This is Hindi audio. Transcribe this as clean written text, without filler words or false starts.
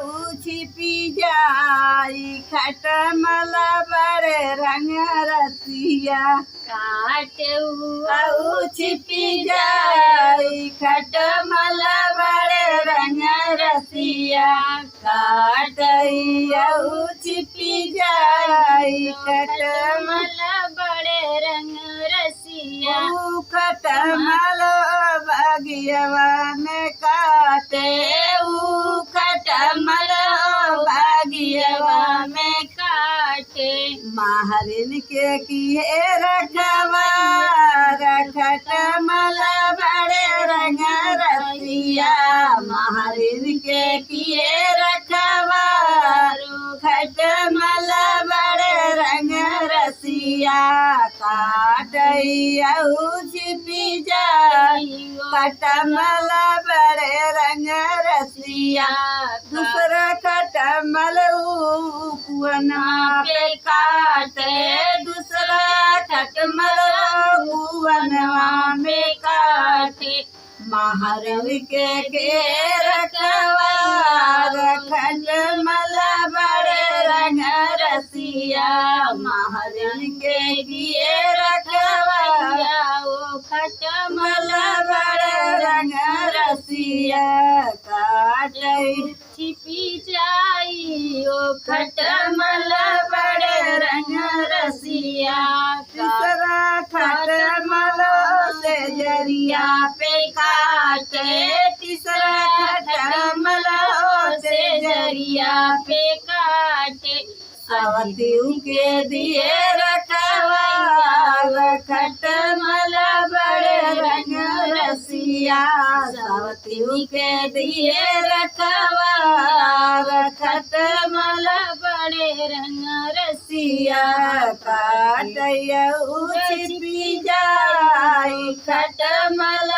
छिपी जाई खटमल बड़े रंग रसिया काटे छिपी जाई खटमल बड़े रंग रसिया काटैया छिपी जाई खटमल कमल बड़े रंग रसिया खटमल बगियवा में काटे खटमल बगियवा में काटे महरिन के किए रखवा खटमल बड़े रंग रसिया महरिन के किए रखवा खटमल बड़े रंग रसिया काटैया छिपी जाई खटमल बड़े रंग रसिया दूसरा खटमल कुआना पे काटे दूसरा खटमल कुआनवा में काटे महरन के रखवा खटमल बड़े रंग रसिया महरन के रखवा ओ खटमल खटमल बड़े रंग रसिया काटे छिपी जाई ओ खटमल बड़े रंग रसिया तीसरा खटमल से जरिया पे काटे तीसरा खटमल से जरिया पे काटे सवतियों के दिए रखवा खटमल बड़े रंग रसिया सवतियों के दिए रखवा खटमल बड़े रंग रसिया काटैया छिपी जाई खटमल